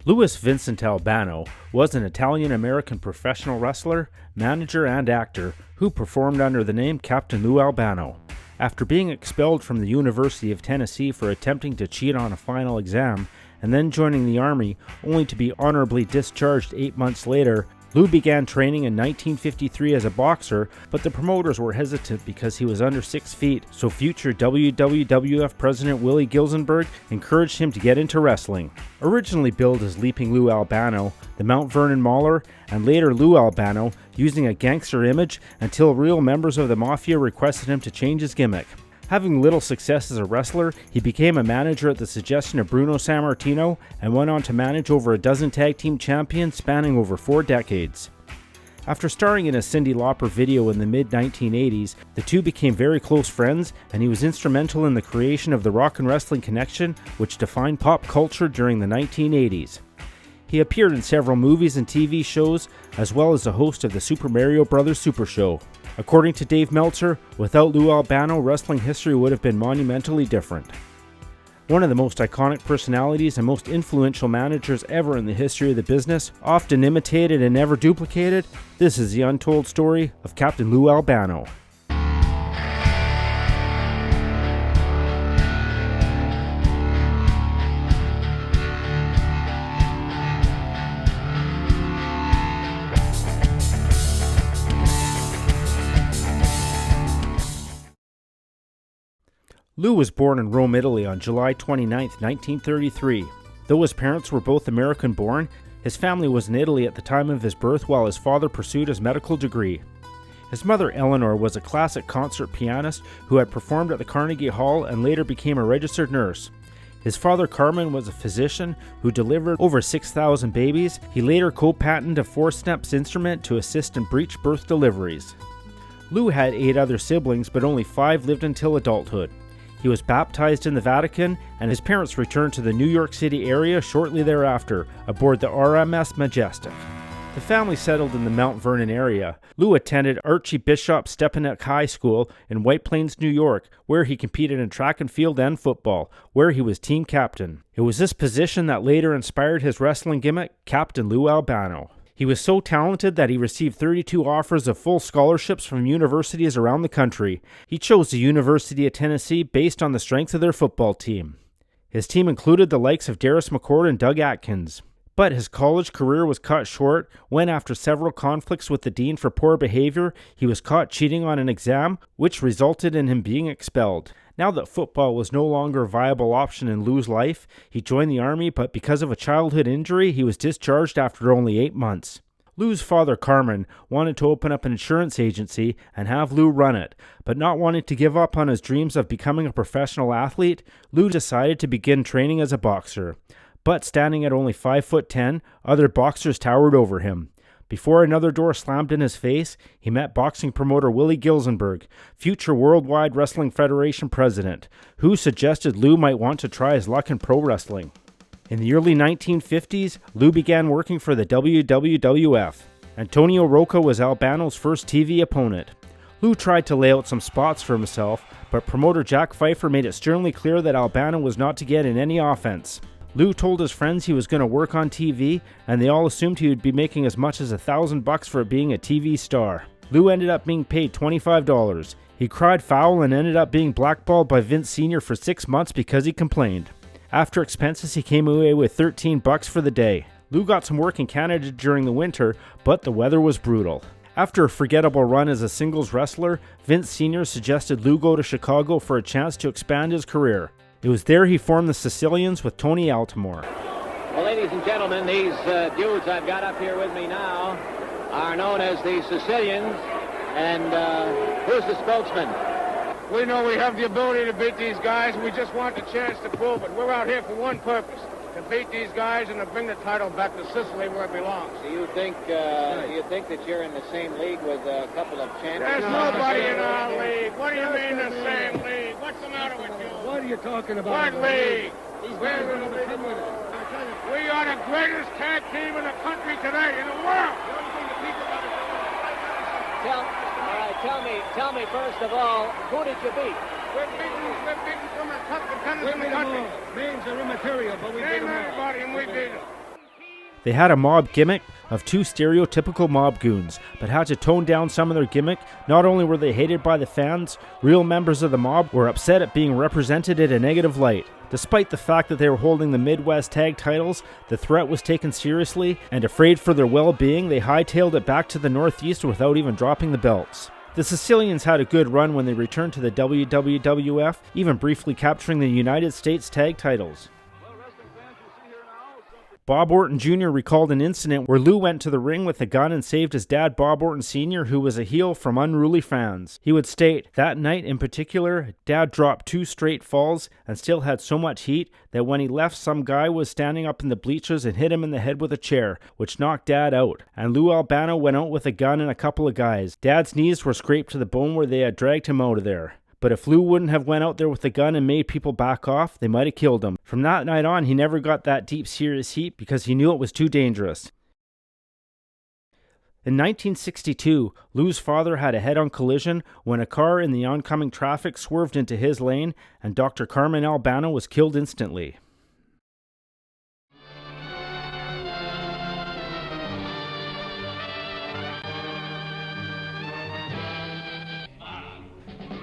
Louis Vincent Albano was an Italian-American professional wrestler, manager, and actor who performed under the name Captain Lou Albano. After being expelled from the University of Tennessee for attempting to cheat on a final exam, and then joining the Army, only to be honorably discharged 8 months later, Lou began training in 1953 as a boxer, but the promoters were hesitant because he was under 6 feet, so future WWF President Willie Gilzenberg encouraged him to get into wrestling. Originally billed as Leaping Lou Albano, the Mount Vernon Mauler, and later Lou Albano, using a gangster image until real members of the Mafia requested him to change his gimmick. Having little success as a wrestler, he became a manager at the suggestion of Bruno Sammartino and went on to manage over a dozen tag team champions spanning over 4 decades. After starring in a Cyndi Lauper video in the mid-1980s, the two became very close friends, and he was instrumental in the creation of the rock and wrestling connection, which defined pop culture during the 1980s. He appeared in several movies and TV shows, as well as a host of the Super Mario Bros. Super Show. According to Dave Meltzer, without Lou Albano, wrestling history would have been monumentally different. One of the most iconic personalities and most influential managers ever in the history of the business, often imitated and never duplicated, this is the untold story of Captain Lou Albano. Lou was born in Rome, Italy on July 29, 1933. Though his parents were both American-born, his family was in Italy at the time of his birth while his father pursued his medical degree. His mother, Eleanor, was a classic concert pianist who had performed at the Carnegie Hall and later became a registered nurse. His father, Carmen, was a physician who delivered over 6,000 babies. He later co-patented a forceps instrument to assist in breech birth deliveries. Lou had 8 other siblings, but only 5 lived until adulthood. He was baptized in the Vatican, and his parents returned to the New York City area shortly thereafter, aboard the RMS Majestic. The family settled in the Mount Vernon area. Lou attended Archbishop Stepanek High School in White Plains, New York, where he competed in track and field and football, where he was team captain. It was this position that later inspired his wrestling gimmick, Captain Lou Albano. He was so talented that he received 32 offers of full scholarships from universities around the country. He chose the University of Tennessee based on the strength of their football team. His team included the likes of Darris McCord and Doug Atkins. But his college career was cut short when, after several conflicts with the dean for poor behavior, he was caught cheating on an exam, which resulted in him being expelled. Now that football was no longer a viable option in Lou's life, he joined the Army, but because of a childhood injury, he was discharged after only 8 months. Lou's father, Carmen, wanted to open up an insurance agency and have Lou run it, but not wanting to give up on his dreams of becoming a professional athlete, Lou decided to begin training as a boxer. But standing at only 5'10", other boxers towered over him. Before another door slammed in his face, he met boxing promoter Willie Gilzenberg, future Worldwide Wrestling Federation president, who suggested Lou might want to try his luck in pro wrestling. In the early 1950s, Lou began working for the WWF. Antonio Rocca was Albano's first TV opponent. Lou tried to lay out some spots for himself, but promoter Jack Pfeiffer made it sternly clear that Albano was not to get in any offense. Lou told his friends he was going to work on TV, and they all assumed he would be making as much as $1,000 for being a TV star. Lou ended up being paid $25. He cried foul and ended up being blackballed by Vince Sr. for 6 months because he complained. After expenses, he came away with $13 for the day. Lou got some work in Canada during the winter, but the weather was brutal. After a forgettable run as a singles wrestler, Vince Sr. suggested Lou go to Chicago for a chance to expand his career. It was there he formed the Sicilians with Tony Altimore. Well, ladies and gentlemen, these dudes I've got up here with me now are known as the Sicilians, and who's the spokesman? We know we have the ability to beat these guys, and we just want the chance to prove it. We're out here for one purpose, to beat these guys and to bring the title back to Sicily where it belongs. Do you think that you're in the same league with a couple of champions? There's nobody in our league. What do you mean the same league? What's the matter with you? What are you talking about? What league? We are the greatest tag team in the country today, in the world. Tell me first of all, who did you beat? We're beating some of the tough contenders in the country. Names are immaterial, but we beat Name them all. everybody and we beat them. They had a mob gimmick of two stereotypical mob goons, but had to tone down some of their gimmick. Not only were they hated by the fans, real members of the mob were upset at being represented in a negative light. Despite the fact that they were holding the Midwest tag titles, the threat was taken seriously, and afraid for their well-being, they hightailed it back to the Northeast without even dropping the belts. The Sicilians had a good run when they returned to the WWF, even briefly capturing the United States tag titles. Bob Orton Jr. recalled an incident where Lou went to the ring with a gun and saved his dad, Bob Orton Sr., who was a heel, from unruly fans. He would state, "That night in particular, Dad dropped 2 straight falls and still had so much heat that when he left, some guy was standing up in the bleachers and hit him in the head with a chair, which knocked Dad out. And Lou Albano went out with a gun and a couple of guys. Dad's knees were scraped to the bone where they had dragged him out of there. But if Lou wouldn't have went out there with the gun and made people back off, they might have killed him. From that night on, he never got that deep, serious heat because he knew it was too dangerous." In 1962, Lou's father had a head-on collision when a car in the oncoming traffic swerved into his lane, and Dr. Carmen Albano was killed instantly.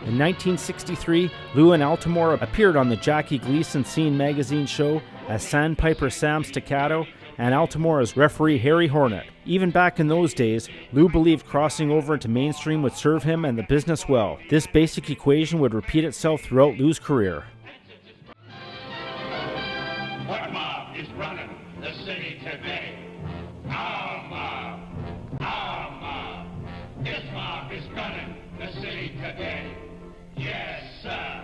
In 1963, Lou and Altamore appeared on the Jackie Gleason Scene magazine show as Sandpiper Sam Staccato and Altamore as referee Harry Hornet. Even back in those days, Lou believed crossing over into mainstream would serve him and the business well. This basic equation would repeat itself throughout Lou's career. What mob is running the city today? Our mob. Our mob. This mob is running the city today. Yes, sir.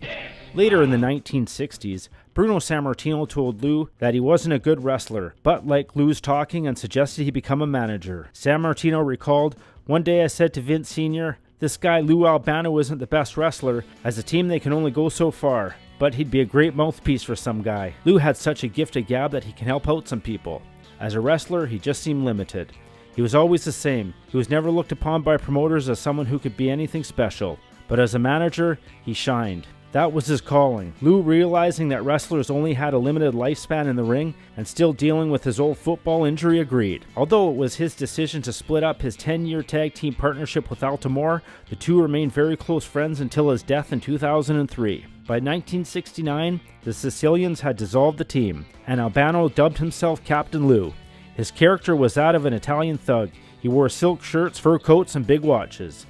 Yes. Later in the 1960s, Bruno Sammartino told Lou that he wasn't a good wrestler, but liked Lou's talking and suggested he become a manager. Sammartino recalled, "One day I said to Vince Sr., this guy Lou Albano isn't the best wrestler. As a team they can only go so far, but he'd be a great mouthpiece for some guy. Lou had such a gift of gab that he can help out some people. As a wrestler, he just seemed limited. He was always the same. He was never looked upon by promoters as someone who could be anything special. But as a manager, he shined. That was his calling." Lou, realizing that wrestlers only had a limited lifespan in the ring and still dealing with his old football injury, agreed. Although it was his decision to split up his 10-year tag team partnership with Altamore, the two remained very close friends until his death in 2003. By 1969, the Sicilians had dissolved the team, and Albano dubbed himself Captain Lou. His character was that of an Italian thug. He wore silk shirts, fur coats, and big watches.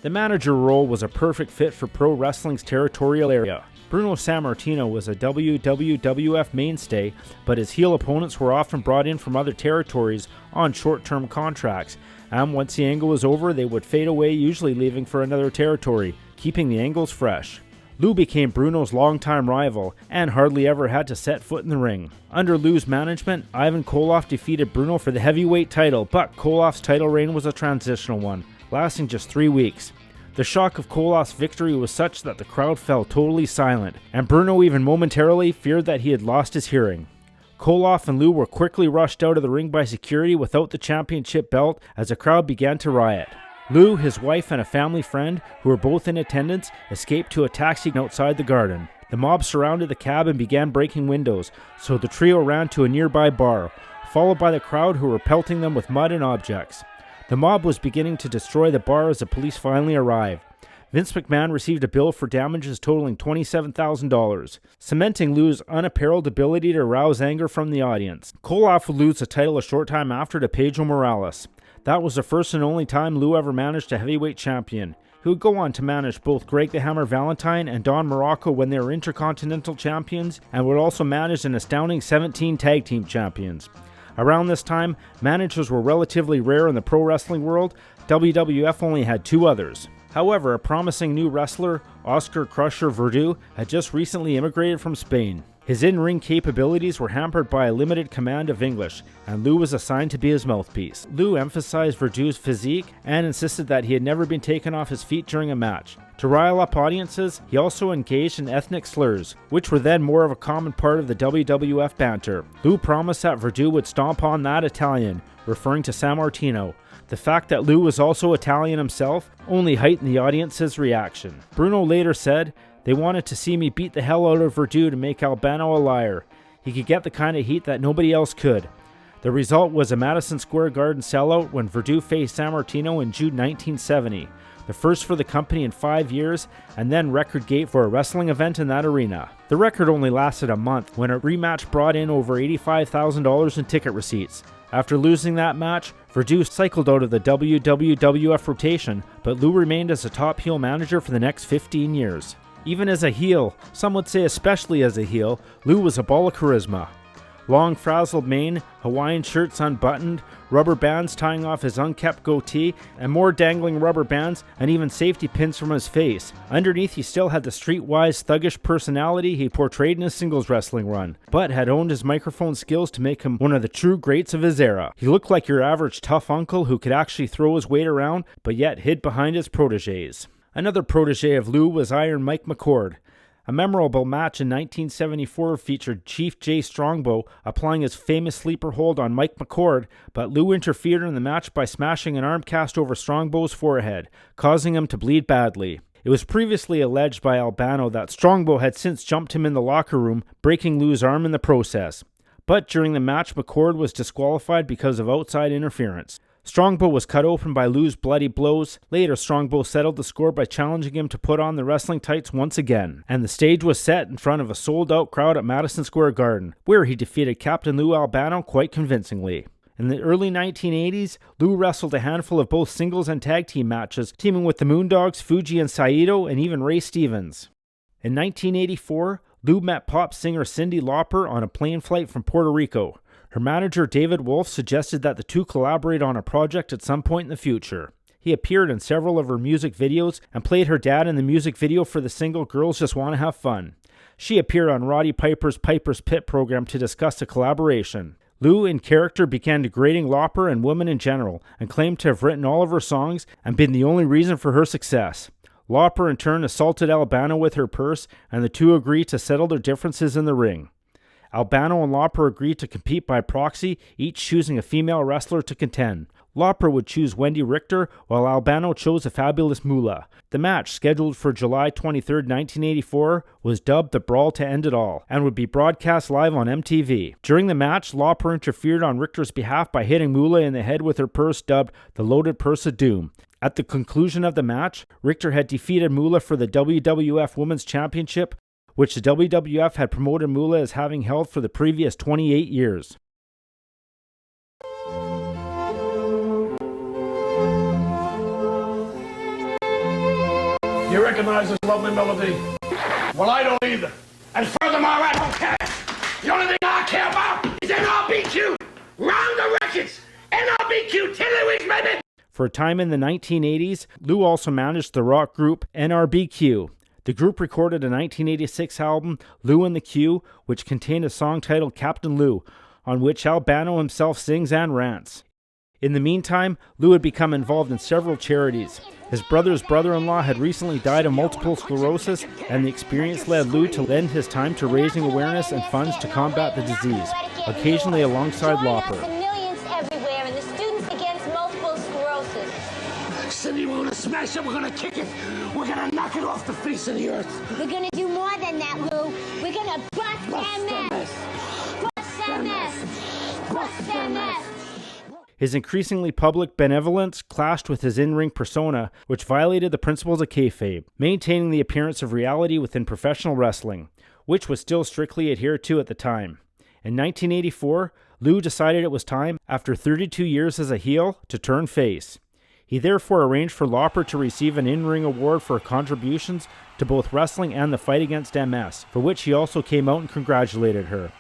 The manager role was a perfect fit for pro wrestling's territorial area. Bruno Sammartino was a WWF mainstay, but his heel opponents were often brought in from other territories on short-term contracts, and once the angle was over, they would fade away, usually leaving for another territory, keeping the angles fresh. Lou became Bruno's longtime rival and hardly ever had to set foot in the ring. Under Lou's management, Ivan Koloff defeated Bruno for the heavyweight title, but Koloff's title reign was a transitional one, lasting just 3 weeks. The shock of Koloff's victory was such that the crowd fell totally silent, and Bruno even momentarily feared that he had lost his hearing. Koloff and Lou were quickly rushed out of the ring by security without the championship belt as the crowd began to riot. Lou, his wife, and a family friend, who were both in attendance, escaped to a taxi outside the garden. The mob surrounded the cab and began breaking windows, so the trio ran to a nearby bar, followed by the crowd who were pelting them with mud and objects. The mob was beginning to destroy the bar as the police finally arrived. Vince McMahon received a bill for damages totaling $27,000, cementing Lou's unapparelled ability to arouse anger from the audience. Koloff would lose the title a short time after to Pedro Morales. That was the first and only time Lou ever managed a heavyweight champion. He would go on to manage both Greg the Hammer Valentine and Don Morocco when they were Intercontinental Champions, and would also manage an astounding 17 Tag Team Champions. Around this time, managers were relatively rare in the pro wrestling world. WWF only had 2 others. However, a promising new wrestler, Oscar Crusher Verdú, had just recently immigrated from Spain. His in-ring capabilities were hampered by a limited command of English, and Lou was assigned to be his mouthpiece. Lou emphasized Verdú's physique and insisted that he had never been taken off his feet during a match. To rile up audiences, he also engaged in ethnic slurs, which were then more of a common part of the WWF banter. Lou promised that Verdú would stomp on that Italian, referring to Sammartino. The fact that Lou was also Italian himself only heightened the audience's reaction. Bruno later said, "They wanted to see me beat the hell out of Verdú to make Albano a liar. He could get the kind of heat that nobody else could. The result was a Madison Square Garden sellout when Verdun faced San Martino in June 1970, the first for the company in 5 years, and then record gate for a wrestling event in that arena. The record only lasted a month when a rematch brought in over $85,000 in ticket receipts. After losing that match, Verdun cycled out of the WWF rotation, but Lou remained as a top heel manager for the next 15 years. Even as a heel, some would say especially as a heel, Lou was a ball of charisma. Long frazzled mane, Hawaiian shirts unbuttoned, rubber bands tying off his unkempt goatee, and more dangling rubber bands and even safety pins from his face. Underneath, he still had the streetwise, thuggish personality he portrayed in his singles wrestling run, but had honed his microphone skills to make him one of the true greats of his era. He looked like your average tough uncle who could actually throw his weight around, but yet hid behind his proteges. Another protege of Lou was Iron Mike McCord. A memorable match in 1974 featured Chief Jay Strongbow applying his famous sleeper hold on Mike McCord, but Lou interfered in the match by smashing an arm cast over Strongbow's forehead, causing him to bleed badly. It was previously alleged by Albano that Strongbow had since jumped him in the locker room, breaking Lou's arm in the process. But during the match, McCord was disqualified because of outside interference. Strongbow was cut open by Lou's bloody blows. Later, Strongbow settled the score by challenging him to put on the wrestling tights once again, and the stage was set in front of a sold-out crowd at Madison Square Garden, where he defeated Captain Lou Albano quite convincingly. In the early 1980s, Lou wrestled a handful of both singles and tag team matches, teaming with the Moondogs, Fuji and Saito, and even Ray Stevens. In 1984, Lou met pop singer Cyndi Lauper on a plane flight from Puerto Rico. Her manager, David Wolf, suggested that the two collaborate on a project at some point in the future. He appeared in several of her music videos and played her dad in the music video for the single Girls Just Want to Have Fun. She appeared on Roddy Piper's Piper's Pit program to discuss a collaboration. Lou, in character, began degrading Lauper and women in general and claimed to have written all of her songs and been the only reason for her success. Lauper, in turn, assaulted Albano with her purse, and the two agreed to settle their differences in the ring. Albano and Lauper agreed to compete by proxy, each choosing a female wrestler to contend. Lauper would choose Wendy Richter, while Albano chose a fabulous Moolah. The match, scheduled for July 23, 1984, was dubbed the Brawl to End It All, and would be broadcast live on MTV. During the match, Lauper interfered on Richter's behalf by hitting Moolah in the head with her purse dubbed the Loaded Purse of Doom. At the conclusion of the match, Richter had defeated Moolah for the WWF Women's Championship, which the WWF had promoted Moolah as having held for the previous 28 years. You recognize this lovely melody? Well, I don't either. And furthermore, I don't care. The only thing I care about is NRBQ. Round the records. NRBQ, Tiddlywinks, baby. For a time in the 1980s, Lou also managed the rock group NRBQ. The group recorded a 1986 album, Lou and the Q, which contained a song titled Captain Lou, on which Albano himself sings and rants. In the meantime, Lou had become involved in several charities. His brother's brother-in-law had recently died of multiple sclerosis, and the experience led Lou to lend his time to raising awareness and funds to combat the disease, occasionally alongside Lauper. Millions everywhere, and the Students Against Multiple Sclerosis. Cyndi, we're gonna smash it, we're gonna kick it, we're gonna knock it off the face of the earth. We're gonna do more than that, Lou. We're gonna bust MS. Bust MS. Bust MS. His increasingly public benevolence clashed with his in-ring persona, which violated the principles of kayfabe, maintaining the appearance of reality within professional wrestling, which was still strictly adhered to at the time. In 1984, Lou decided it was time, after 32 years as a heel, to turn face. He therefore arranged for Lauper to receive an in-ring award for contributions to both wrestling and the fight against MS, for which he also came out and congratulated her.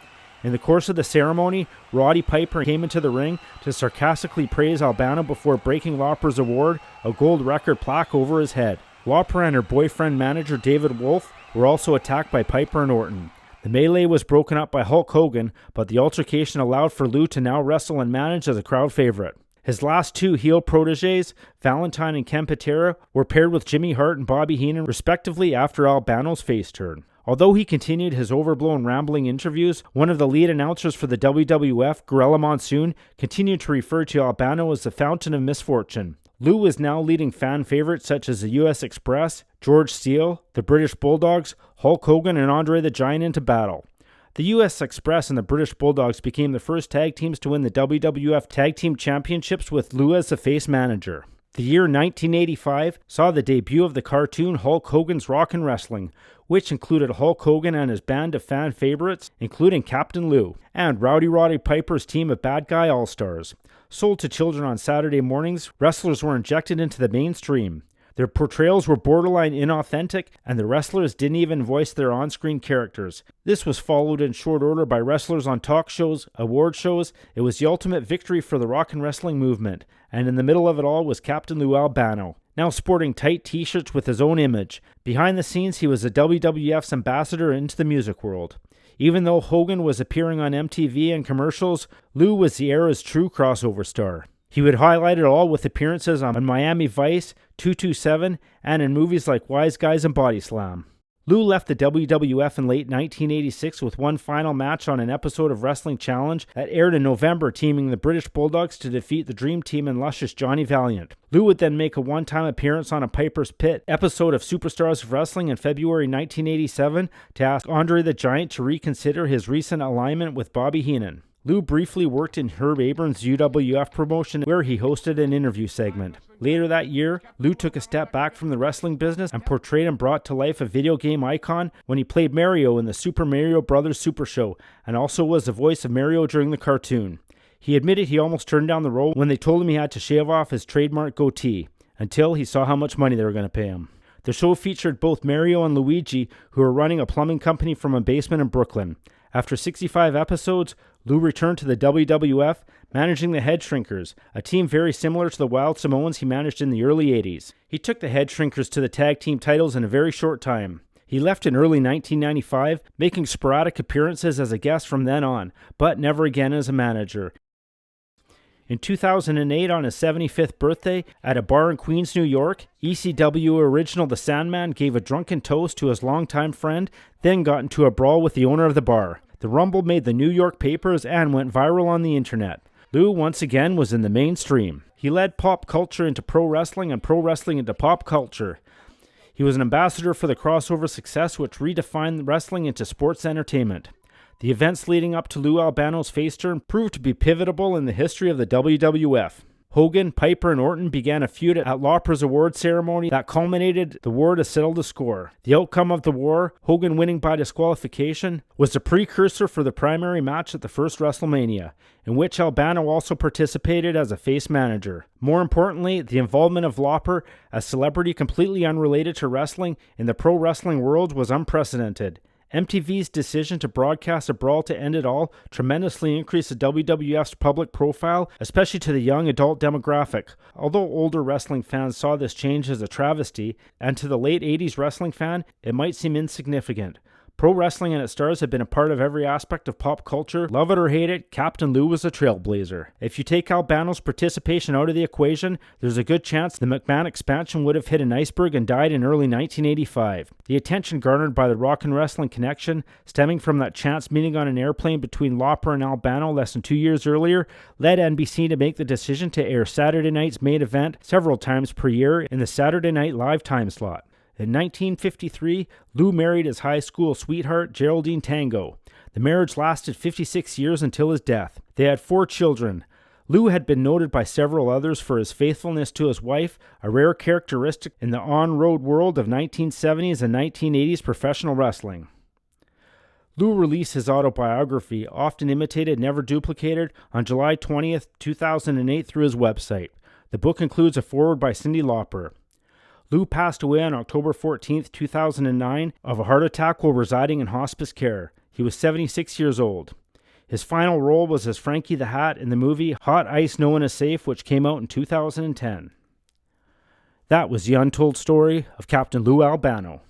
In the course of the ceremony, Roddy Piper came into the ring to sarcastically praise Albano before breaking Lauper's award, a gold record plaque, over his head. Lauper and her boyfriend manager David Wolf were also attacked by Piper and Orton. The melee was broken up by Hulk Hogan, but the altercation allowed for Lou to now wrestle and manage as a crowd favorite. His last two heel proteges, Valentine and Ken Patera, were paired with Jimmy Hart and Bobby Heenan respectively after Albano's face turn. Although he continued his overblown rambling interviews, one of the lead announcers for the WWF, Gorilla Monsoon, continued to refer to Albano as the fountain of misfortune. Lou was now leading fan favorites such as the US Express, George Steele, the British Bulldogs, Hulk Hogan, and Andre the Giant into battle. The U.S. Express and the British Bulldogs became the first tag teams to win the WWF Tag Team Championships with Lou as the face manager. The year 1985 saw the debut of the cartoon Hulk Hogan's Rockin' Wrestling, which included Hulk Hogan and his band of fan favorites, including Captain Lou, and Rowdy Roddy Piper's team of bad guy all-stars. Sold to children on Saturday mornings, wrestlers were injected into the mainstream. Their portrayals were borderline inauthentic, and the wrestlers didn't even voice their on-screen characters. This was followed in short order by wrestlers on talk shows, award shows. It was the ultimate victory for the rock and wrestling movement, and in the middle of it all was Captain Lou Albano, now sporting tight t-shirts with his own image. Behind the scenes, he was the WWF's ambassador into the music world. Even though Hogan was appearing on MTV and commercials, Lou was the era's true crossover star. He would highlight it all with appearances on Miami Vice, 227, and in movies like Wise Guys and Body Slam. Lou left the WWF in late 1986 with one final match on an episode of Wrestling Challenge that aired in November, teaming the British Bulldogs to defeat the Dream Team and luscious Johnny Valiant. Lou would then make a one-time appearance on a Piper's Pit episode of Superstars of Wrestling in February 1987 to ask Andre the Giant to reconsider his recent alignment with Bobby Heenan. Lou briefly worked in Herb Abrams' UWF promotion where he hosted an interview segment. Later that year, Lou took a step back from the wrestling business and portrayed and brought to life a video game icon when he played Mario in the Super Mario Bros. Super Show and also was the voice of Mario during the cartoon. He admitted he almost turned down the role when they told him he had to shave off his trademark goatee until he saw how much money they were going to pay him. The show featured both Mario and Luigi, who were running a plumbing company from a basement in Brooklyn. After 65 episodes, Lou returned to the WWF, managing the Head Shrinkers, a team very similar to the Wild Samoans he managed in the early 80s. He took the Head Shrinkers to the tag team titles in a very short time. He left in early 1995, making sporadic appearances as a guest from then on, but never again as a manager. In 2008, on his 75th birthday, at a bar in Queens, New York, ECW original The Sandman gave a drunken toast to his longtime friend, then got into a brawl with the owner of the bar. The rumble made the New York papers and went viral on the internet. Lou once again was in the mainstream. He led pop culture into pro wrestling and pro wrestling into pop culture. He was an ambassador for the crossover success which redefined wrestling into sports entertainment. The events leading up to Lou Albano's face turn proved to be pivotal in the history of the WWF. Hogan, Piper, and Orton began a feud at Lauper's award ceremony that culminated the war to settle the score. The outcome of the war, Hogan winning by disqualification, was the precursor for the primary match at the first WrestleMania, in which Albano also participated as a face manager. More importantly, the involvement of Lauper, a celebrity completely unrelated to wrestling, in the pro wrestling world was unprecedented. MTV's decision to broadcast a brawl to end it all tremendously increased the WWF's public profile, especially to the young adult demographic. Although older wrestling fans saw this change as a travesty, and to the late 80s wrestling fan, it might seem insignificant. Pro wrestling and its stars have been a part of every aspect of pop culture. Love it or hate it, Captain Lou was a trailblazer. If you take Albano's participation out of the equation, there's a good chance the McMahon expansion would have hit an iceberg and died in early 1985. The attention garnered by the rock and wrestling connection, stemming from that chance meeting on an airplane between Lauper and Albano less than 2 years earlier, led NBC to make the decision to air Saturday night's main event several times per year in the Saturday Night Live time slot. In 1953, Lou married his high school sweetheart, Geraldine Tango. The marriage lasted 56 years until his death. They had 4 children. Lou had been noted by several others for his faithfulness to his wife, a rare characteristic in the on-road world of 1970s and 1980s professional wrestling. Lou released his autobiography, Often Imitated, Never Duplicated, on July 20th, 2008 through his website. The book includes a foreword by Cyndi Lauper. Lou passed away on October 14, 2009, of a heart attack while residing in hospice care. He was 76 years old. His final role was as Frankie the Hat in the movie Hot Ice No One Is Safe, which came out in 2010. That was the untold story of Captain Lou Albano.